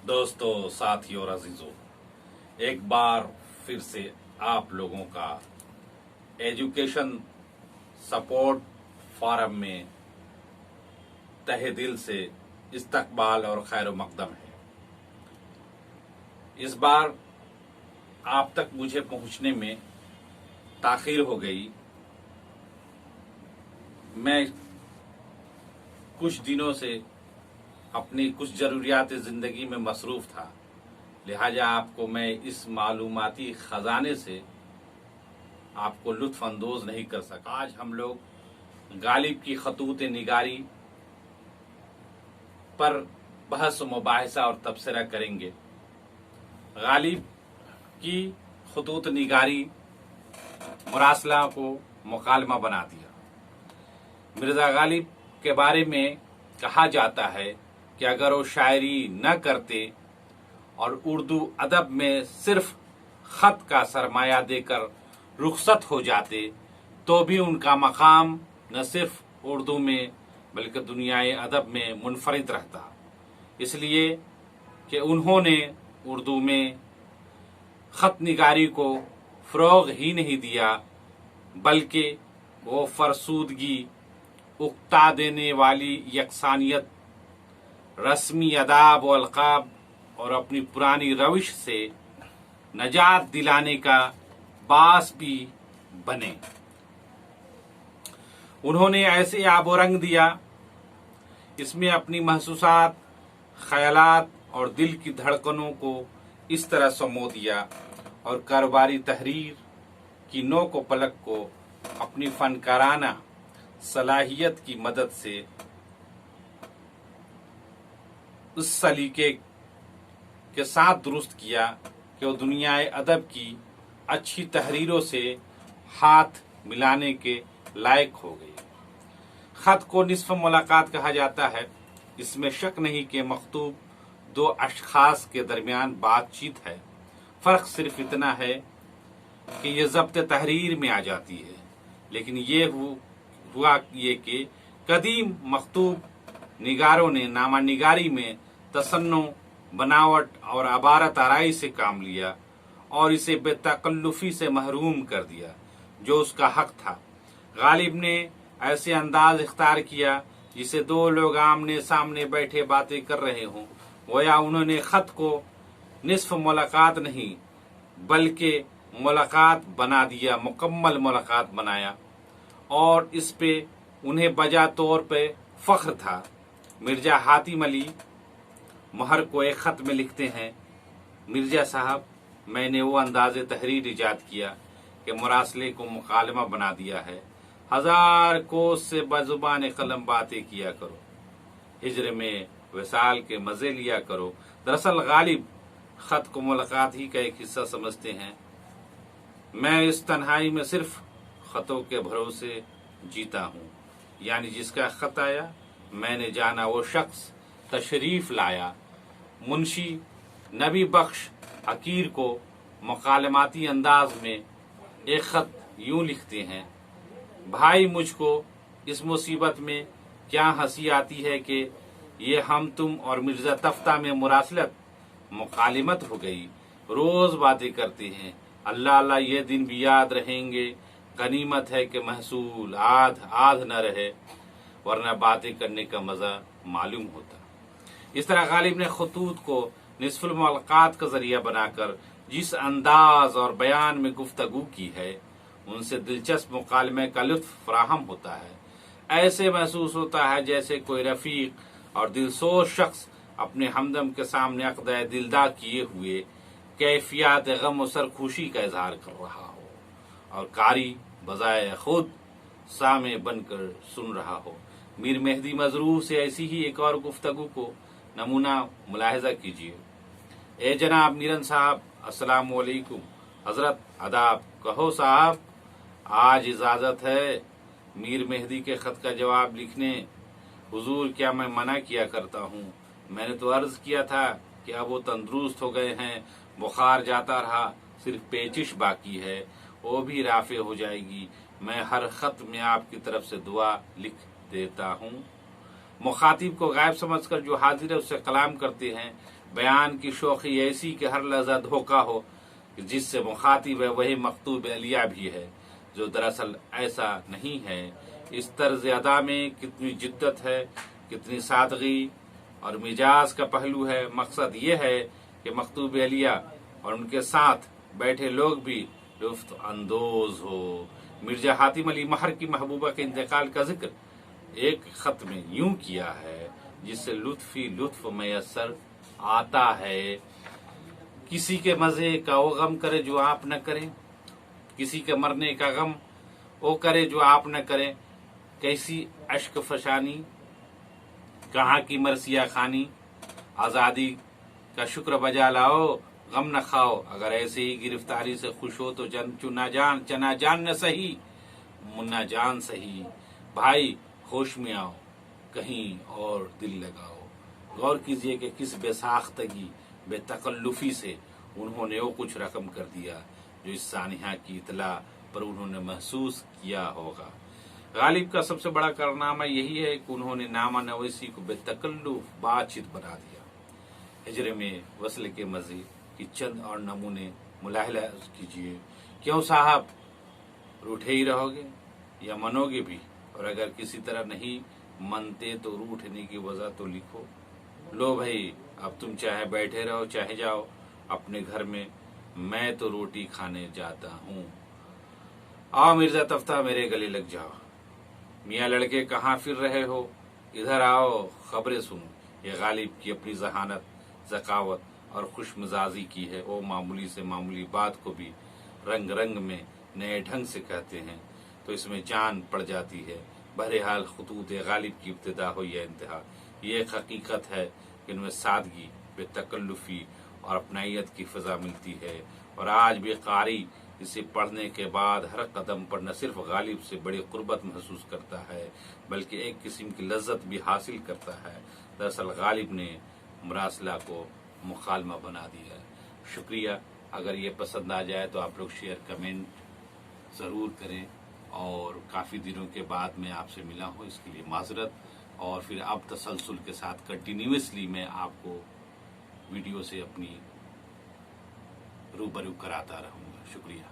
दोस्तों, साथियों और अजीजों, एक बार फिर से आप लोगों का एजुकेशन सपोर्ट फोरम में तहे दिल से इस्तकबाल और खैर मकदम है। इस बार आप तक मुझे पहुंचने में ताखीर हो गई। मैं कुछ दिनों से अपनी कुछ जरूरियात ज़िंदगी में मसरूफ़ था, लिहाजा आपको मैं इस मालूमाती ख़जाने से आपको लुत्फ़ अंदोज़ नहीं कर सका। आज हम लोग गालिब की खतूत निगारी पर बहस मुबाहिसा और तबसरा करेंगे। गालिब की खतूत निगारी मुरासला को मुकालमा बना दिया। मिर्ज़ा गालिब के बारे में कहा जाता है कि अगर वो शायरी न करते और उर्दू अदब में सिर्फ खत का सरमाया देकर रुखसत हो जाते तो भी उनका मकाम न सिर्फ उर्दू में बल्कि दुनियाए अदब में मुनफरिद रहता, इसलिए कि उन्होंने उर्दू में खत निगारी को फ़रोग़ ही नहीं दिया, बल्कि वो फरसूदगी, उकता देने वाली यकसानियत, रस्मी अदाब व अलक़ाब और अपनी पुरानी रविश से नजात दिलाने का बास भी बने। उन्होंने ऐसे आबो रंग दिया, इसमें अपनी महसूसात, ख्यालात और दिल की धड़कनों को इस तरह समो दिया और कारोबारी तहरीर की नोक व पलक को अपनी फनकाराना सलाहियत की मदद से उस सलीके के साथ दुरुस्त किया कि वो दुनियाए अदब की अच्छी तहरीरों से हाथ मिलाने के लायक हो गई। खत को निस्फ मुलाकात कहा जाता है। इसमें शक नहीं कि मखतूब दो अशखास के दरमियान बातचीत है। फ़र्क सिर्फ इतना है कि ये ज़ब्त तहरीर में आ जाती है, लेकिन ये हुआ ये कि कदीम मखतूब निगारों ने नामा निगारी में तसन्नो, बनावट और अबारत आराई से काम लिया और इसे बेतकल्लुफ़ी से महरूम कर दिया जो उसका हक था। गालिब ने ऐसे अंदाज इख्तियार किया जिसे दो लोग आमने सामने बैठे बातें कर रहे हों, गोया उन्होंने खत को निस्फ मुलाकात नहीं बल्कि मुलाकात बना दिया, मुकम्मल मुलाकात बनाया, और इस पे उन्हें बजा तौर पे फख्र था। मिर्जा हातिम अली महर को एक खत में लिखते हैं, मिर्जा साहब, मैंने वो अंदाज़े तहरीर इजाद किया कि मुरासले को मुकालमा बना दिया है। हजार कोस से बजुबान कलम बातें किया करो, हिजर में विसाल के मज़े लिया करो। दरअसल गालिब खत को मुलाकात ही का एक हिस्सा समझते हैं। मैं इस तन्हाई में सिर्फ खतों के भरोसे जीता हूँ, यानी जिसका खत आया मैंने जाना वो शख्स तशरीफ लाया। मुंशी नबी बख्श हकीर को मुकालमाती अंदाज में एक खत यूं लिखते हैं, भाई मुझको इस मुसीबत में क्या हंसी आती है कि ये हम तुम और मिर्जा तफ्ता में मुरासलत मुकालिमत हो गई। रोज बातें करते हैं, अल्लाह अल्लाह ये दिन भी याद रहेंगे। गनीमत है कि महसूल आध आध न रहे, वरना बातें करने का मजा मालूम होता। इस तरह गालिब ने खतूत को निस्फुल मुलाकात का जरिया बनाकर जिस अंदाज और बयान में गुफ्तगू की है, उनसे दिलचस्प मुकालमे का लुत्फ फराहम होता है। ऐसे महसूस होता है जैसे कोई रफीक और दिलसोज शख्स अपने हमदम के सामने अक़्द दिलदा किए हुए कैफियत गम और सरखुशी का इजहार कर रहा हो और कारी बजाय खुद सामे बनकर सुन रहा हो। मीर मेहदी मजरूह से ऐसी ही एक और गुफ्तगू को नमूना मुलाहिजा कीजिए। ए जनाब मीरन साहब, अस्सलाम वालेकुम। हजरत अदाब। कहो साहब, आज इजाज़त है मीर मेहदी के खत का जवाब लिखने। हुजूर, क्या मैं मना किया करता हूँ? मैंने तो अर्ज किया था कि अब वो तंदुरुस्त हो गए हैं, बुखार जाता रहा, सिर्फ पेचिश बाकी है, वो भी राफ़े हो जाएगी। मैं हर खत में आपकी तरफ से दुआ लिख देता हूँ। मुखातिब को गायब समझकर जो हाजिर है उससे कलाम करते हैं, बयान की शौखी ऐसी कि हर लहजा धोखा हो, जिससे मुखातिब है वही मखतूब अलिया भी है, जो दरअसल ऐसा नहीं है। इस तर्ज अदा में कितनी जिद्दत है, कितनी सादगी और मिजाज का पहलू है। मकसद ये है कि मखतूब अलिया और उनके साथ बैठे लोग भी लुत्फ अंदोज हो। मिर्जा हातिम अली महर की महबूबा के इंतकाल का जिक्र एक खत में यूं किया है, जिससे लुत्फ मैसर आता है। किसी के मजे का वो गम करे जो आप न करें, किसी के मरने का गम वो करे जो आप न करें। कैसी अश्क फशानी, कहाँ की मरसिया खानी, आजादी का शुक्र बजा लाओ, गम न खाओ। अगर ऐसे ही गिरफ्तारी से खुश हो तो चना जान न सही, मुन्ना जान सही। भाई होश में आओ, कहीं और दिल लगाओ। गौर कीजिए कि किस बेसाख्तगी, बेतकल्लुफी से उन्होंने वो कुछ रकम कर दिया जो इस सानिया की इतला पर उन्होंने महसूस किया होगा। गालिब का सबसे बड़ा कारनामा यही है कि उन्होंने नामा नवैसी को बेतकल्लुफ बातचीत बना दिया। हिजरे में वसल के मजे की चंद और नमूने मुलाहिजा कीजिए। क्यों साहब, रूठे ही रहोगे या मनोगे भी? और अगर किसी तरह नहीं मनते तो रूठने की वजह तो लिखो। लो भाई, अब तुम चाहे बैठे रहो चाहे जाओ अपने घर में, मैं तो रोटी खाने जाता हूँ। आओ मिर्जा तफ्ता, मेरे गले लग जाओ। मियाँ लड़के कहाँ फिर रहे हो, इधर आओ खबरें सुनो। ये गालिब की अपनी जहानत, ज़कावत और खुश मिजाजी की है। वो मामूली से मामूली बात को भी रंग रंग में नए ढंग से कहते हैं तो इसमें जान पड़ जाती है। बहरहाल खतूत गालिब की इब्तिदा हो या इंतहा, ये एक हकीकत है कि इनमें सादगी, बेतकल्लुफी और अपनाइयत की फिजा मिलती है। और आज भी कारी इसे पढ़ने के बाद हर कदम पर न सिर्फ गालिब से बड़ी कुर्बत महसूस करता है, बल्कि एक किस्म की लज्जत भी हासिल करता है। दरअसल गालिब ने मुरासला को मुकालमा बना दिया है। शुक्रिया। अगर ये पसंद आ जाए तो आप लोग शेयर कमेंट ज़रूर करें। और काफ़ी दिनों के बाद मैं आपसे मिला हूँ, इसके लिए माजरत। और फिर अब तसलसल के साथ कंटिन्यूसली मैं आपको वीडियो से अपनी रूबरू कराता रहूँगा। शुक्रिया।